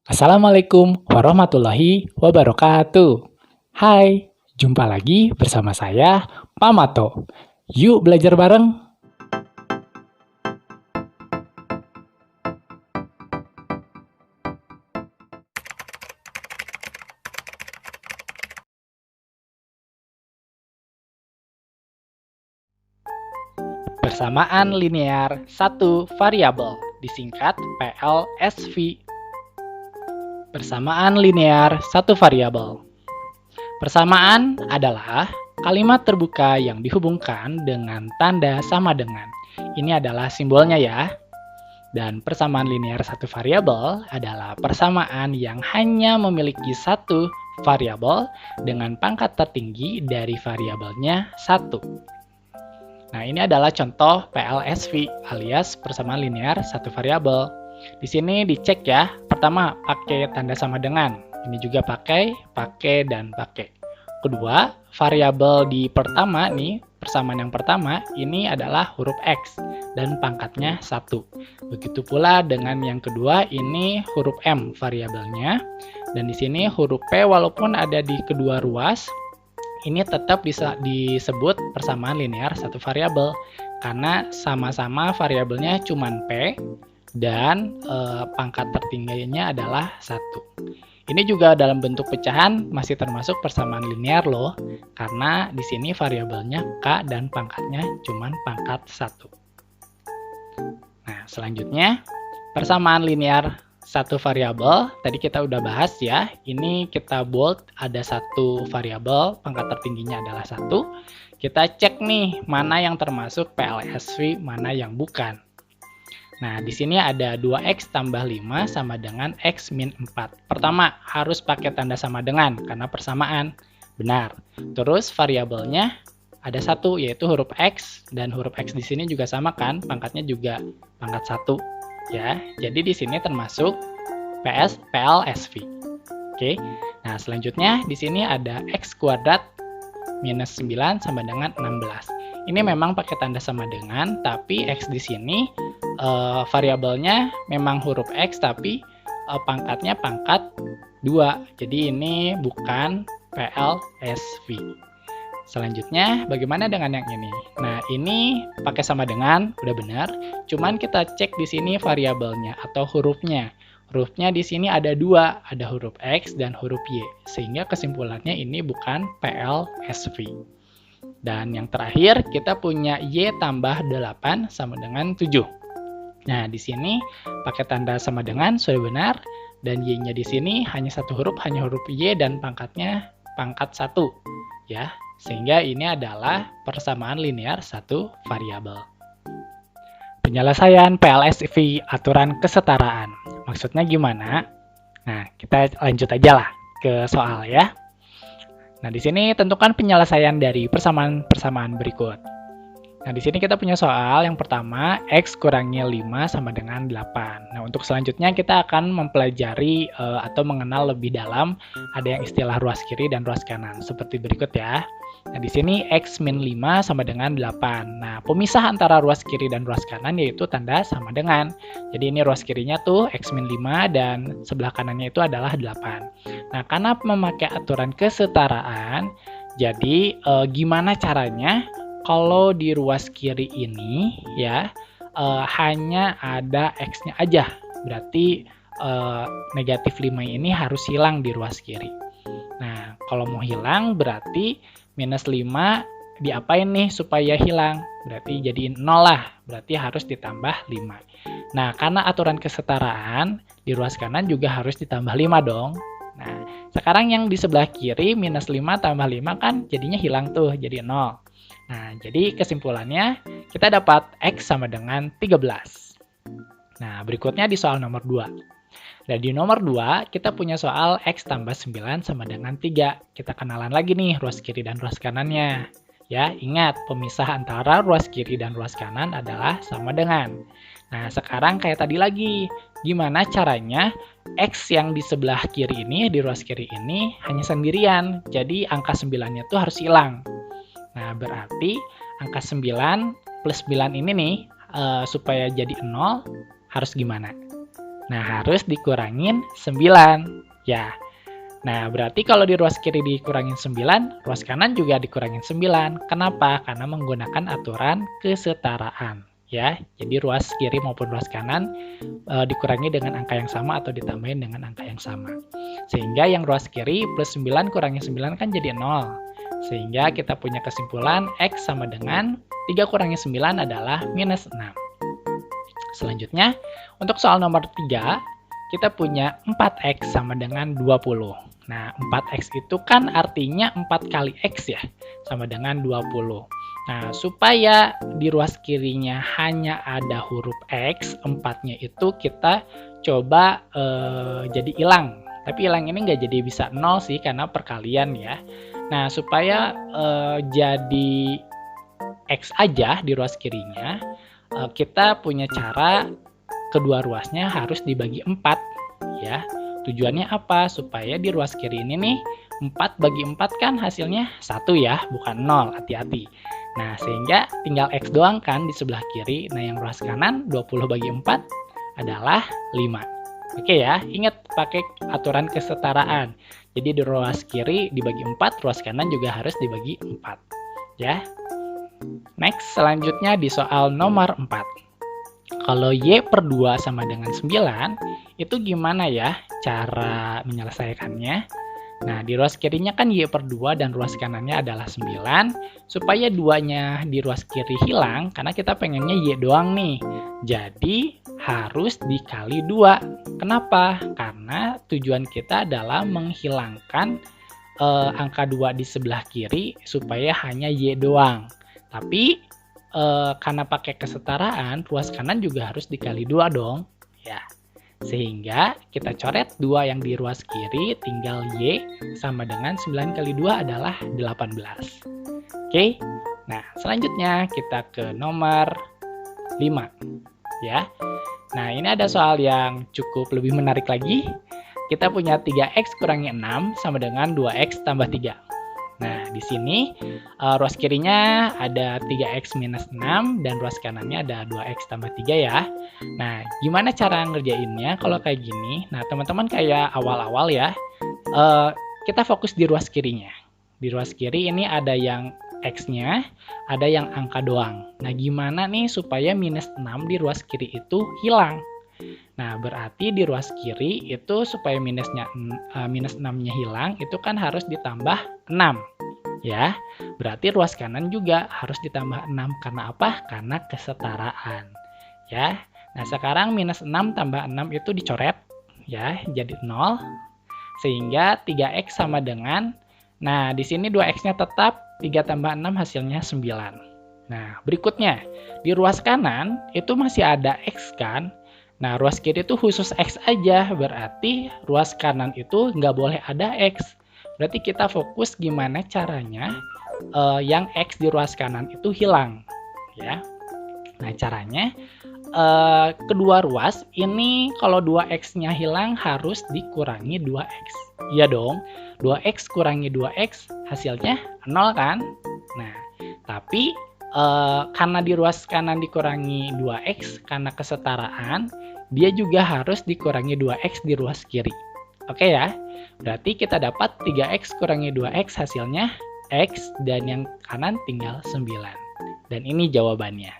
Assalamualaikum warahmatullahi wabarakatuh. Hai, jumpa lagi bersama saya, Pak Mato. Yuk belajar bareng. Persamaan linear satu variabel, disingkat PLSV. Persamaan linear satu variabel. Persamaan adalah kalimat terbuka yang dihubungkan dengan tanda sama dengan. Ini adalah simbolnya ya. Dan persamaan linear satu variabel adalah persamaan yang hanya memiliki satu variabel dengan pangkat tertinggi dari variabelnya satu. Nah, ini adalah contoh PLSV alias persamaan linear satu variabel. Di sini dicek ya. Pertama, pakai tanda sama dengan. Ini juga pakai, dan pakai. Kedua, variabel di pertama nih, persamaan yang pertama, ini adalah huruf X dan pangkatnya 1. Begitu pula dengan yang kedua, ini huruf M variabelnya. Dan di sini huruf P walaupun ada di kedua ruas, ini tetap bisa disebut persamaan linear satu variabel karena sama-sama variabelnya cuma P dan pangkat tertingginya adalah 1. Ini juga dalam bentuk pecahan masih termasuk persamaan linear loh, karena di sini variabelnya K dan pangkatnya cuma pangkat 1. Nah, selanjutnya persamaan linear satu variabel, tadi kita udah bahas ya, ini kita bold, ada satu variabel, pangkat tertingginya adalah 1. Kita cek nih, mana yang termasuk PLSV, mana yang bukan. Nah, di sini ada 2X tambah 5 sama dengan X min 4. Pertama, harus pakai tanda sama dengan, karena persamaan. Benar. Terus variabelnya ada 1, yaitu huruf X, dan huruf X di sini juga sama kan, pangkatnya juga pangkat 1. Ya, jadi di sini termasuk PLSV. Oke. Nah, selanjutnya di sini ada X kuadrat minus 9 sama dengan 16. Ini memang pakai tanda sama dengan, tapi X di sini variabelnya memang huruf X, tapi pangkatnya pangkat 2. Jadi ini bukan PLSV. Selanjutnya, bagaimana dengan yang ini? Nah, ini pakai sama dengan, udah benar. Cuman kita cek di sini variabelnya atau hurufnya. Hurufnya di sini ada 2, ada huruf X dan huruf Y. Sehingga kesimpulannya ini bukan PLSV. Dan yang terakhir, kita punya Y tambah 8 sama dengan 7. Nah, di sini pakai tanda sama dengan, sudah benar. Dan Y-nya di sini hanya satu huruf, hanya huruf Y dan pangkatnya pangkat 1. Ya. Sehingga ini adalah persamaan linear satu variabel. Penyelesaian PLSV aturan kesetaraan. Maksudnya gimana? Nah, kita lanjut aja lah ke soal ya. Nah, di sini tentukan penyelesaian dari persamaan-persamaan berikut. Nah, di sini kita punya soal yang pertama, X kurangnya 5 sama dengan 8. Nah, untuk selanjutnya kita akan mempelajari atau mengenal lebih dalam ada yang istilah ruas kiri dan ruas kanan. Seperti berikut ya. Nah, di sini X min 5 sama dengan 8. Nah, pemisah antara ruas kiri dan ruas kanan yaitu tanda sama dengan. Jadi ini ruas kirinya tuh X min 5 dan sebelah kanannya itu adalah 8. Nah, karena memakai aturan kesetaraan, jadi gimana caranya? Kalau di ruas kiri ini ya hanya ada X-nya aja. Berarti negatif 5 ini harus hilang di ruas kiri. Nah, kalau mau hilang berarti minus 5 diapain nih supaya hilang? Berarti jadi 0 lah. Berarti harus ditambah 5. Nah, karena aturan kesetaraan di ruas kanan juga harus ditambah 5 dong. Nah, sekarang yang di sebelah kiri minus 5 tambah 5 kan jadinya hilang tuh, jadi 0. Nah, jadi kesimpulannya kita dapat X sama dengan 13. Nah, berikutnya di soal nomor 2. Dan di nomor 2, kita punya soal X tambah 9 sama dengan 3. Kita kenalan lagi nih ruas kiri dan ruas kanannya. Ya, ingat pemisah antara ruas kiri dan ruas kanan adalah sama dengan. Nah, sekarang kayak tadi lagi. Gimana caranya X yang di sebelah kiri ini, di ruas kiri ini, hanya sendirian. Jadi angka 9-nya tuh harus hilang. Nah, berarti angka 9 plus 9 ini nih, supaya jadi 0, harus gimana? Nah, harus dikurangin 9. Ya. Nah, berarti kalau di ruas kiri dikurangin 9, ruas kanan juga dikurangin 9. Kenapa? Karena menggunakan aturan kesetaraan. Ya, jadi ruas kiri maupun ruas kanan dikurangi dengan angka yang sama atau ditambahin dengan angka yang sama. Sehingga yang ruas kiri plus 9 kurangi 9 kan jadi 0. Sehingga kita punya kesimpulan X sama dengan 3 kurangi 9 adalah minus 6. Selanjutnya, untuk soal nomor 3, kita punya 4X sama dengan 20. Nah, 4X itu kan artinya 4 kali X ya, sama dengan 20. Nah, supaya di ruas kirinya hanya ada huruf X, 4-nya itu kita coba jadi hilang. Tapi hilang ini nggak jadi bisa 0 sih, karena perkalian ya. Nah, supaya jadi X aja di ruas kirinya, kita punya cara kedua ruasnya harus dibagi 4 ya. Tujuannya apa? Supaya di ruas kiri ini nih 4 bagi 4 kan hasilnya 1 ya, bukan 0, hati-hati. Nah, sehingga tinggal X doang kan di sebelah kiri. Nah, yang ruas kanan 20 bagi 4 adalah 5. Oke ya, ingat pakai aturan kesetaraan. Jadi di ruas kiri dibagi 4, ruas kanan juga harus dibagi 4 ya. Next, selanjutnya di soal nomor 4. Kalau Y per 2 sama dengan 9, itu gimana ya cara menyelesaikannya? Nah, di ruas kirinya kan Y per 2 dan ruas kanannya adalah 9. Supaya 2-nya di ruas kiri hilang, karena kita pengennya Y doang nih. Jadi, harus dikali 2. Kenapa? Karena tujuan kita adalah menghilangkan angka 2 di sebelah kiri supaya hanya Y doang. Tapi karena pakai kesetaraan, ruas kanan juga harus dikali 2 dong. Ya. Sehingga kita coret 2 yang di ruas kiri, tinggal Y sama dengan 9 kali 2 adalah 18. Oke. Nah, selanjutnya kita ke nomor 5. Ya. Nah, ini ada soal yang cukup lebih menarik lagi. Kita punya 3X kurangi 6 sama dengan 2X tambah 3. Nah, di sini ruas kirinya ada 3X minus 6 dan ruas kanannya ada 2X tambah 3 ya. Nah, gimana cara ngerjainnya kalau kayak gini? Nah, teman-teman kayak awal-awal ya, kita fokus di ruas kirinya. Di ruas kiri ini ada yang X-nya, ada yang angka doang. Nah, gimana nih supaya minus 6 di ruas kiri itu hilang? Nah, berarti di ruas kiri itu supaya minus 6-nya hilang, itu kan harus ditambah 6. Ya, berarti ruas kanan juga harus ditambah 6. Karena apa? Karena kesetaraan. Ya, nah sekarang minus 6 tambah 6 itu dicoret. Ya, jadi 0. Sehingga 3X sama dengan, nah di sini 2X-nya tetap, 3 tambah 6 hasilnya 9. Nah, berikutnya, di ruas kanan itu masih ada X kan? Nah, ruas kiri itu khusus X aja, berarti ruas kanan itu nggak boleh ada X. Berarti kita fokus gimana caranya yang X di ruas kanan itu hilang. Ya. Nah, caranya kedua ruas ini kalau 2X-nya hilang harus dikurangi 2X. Iya dong, 2X kurangi 2X hasilnya 0 kan? Nah, tapi karena di ruas kanan dikurangi 2X karena kesetaraan, dia juga harus dikurangi 2X di ruas kiri. Oke ya, berarti kita dapat 3X kurangi 2X hasilnya X dan yang kanan tinggal 9. Dan ini jawabannya.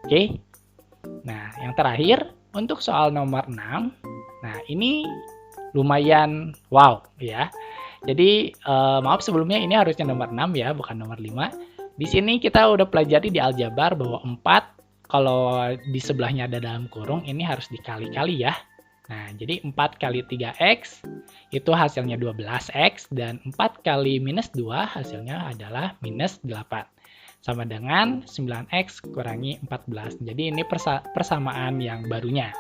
Oke. Nah, yang terakhir untuk soal nomor 6. Nah, ini lumayan wow ya. Jadi maaf sebelumnya ini harusnya nomor 6 ya, bukan nomor 5. Di sini kita udah pelajari di aljabar bahwa 4 kalau di sebelahnya ada dalam kurung ini harus dikali-kali ya. Nah, jadi 4 kali 3X itu hasilnya 12X dan 4 kali minus 2 hasilnya adalah minus 8. Sama dengan 9X kurangi 14. Jadi ini persamaan yang barunya.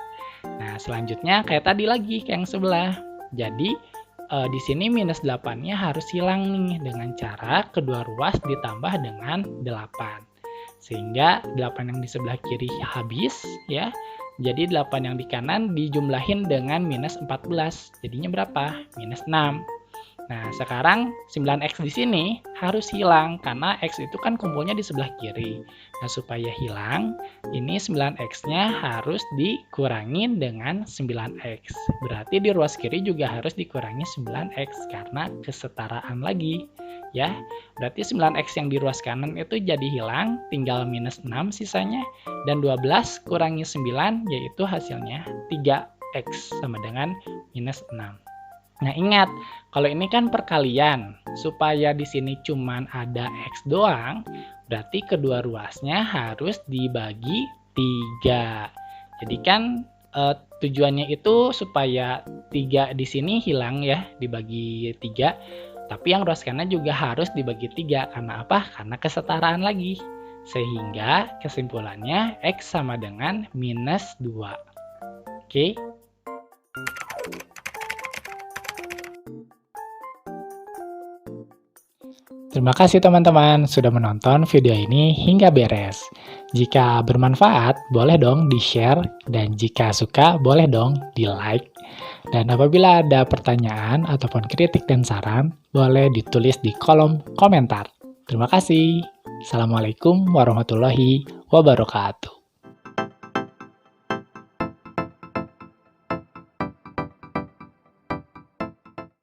Nah, selanjutnya kayak tadi lagi kayak yang sebelah. Jadi di sini minus 8-nya harus hilang nih dengan cara kedua ruas ditambah dengan 8. Sehingga 8 yang di sebelah kiri habis ya. Jadi 8 yang di kanan dijumlahin dengan minus 14. Jadinya berapa? Minus 6. Nah, sekarang 9X di sini harus hilang karena X itu kan kumpulnya di sebelah kiri. Nah, supaya hilang, ini 9X-nya harus dikurangin dengan 9X. Berarti di ruas kiri juga harus dikurangi 9X karena kesetaraan lagi. Ya, berarti 9X yang di ruas kanan itu jadi hilang, tinggal minus 6 sisanya. Dan 12 kurangi 9 yaitu hasilnya 3X sama dengan minus 6. Nah, ingat, kalau ini kan perkalian, supaya di sini cuman ada X doang, berarti kedua ruasnya harus dibagi 3. Jadi kan tujuannya itu supaya 3 di sini hilang ya, dibagi 3. Tapi yang ruas kanan juga harus dibagi 3. Karena apa? Karena kesetaraan lagi. Sehingga kesimpulannya X sama dengan minus 2. Oke? Terima kasih teman-teman sudah menonton video ini hingga beres. Jika bermanfaat, boleh dong di-share, dan jika suka, boleh dong di-like. Dan apabila ada pertanyaan ataupun kritik dan saran, boleh ditulis di kolom komentar. Terima kasih. Assalamualaikum warahmatullahi wabarakatuh.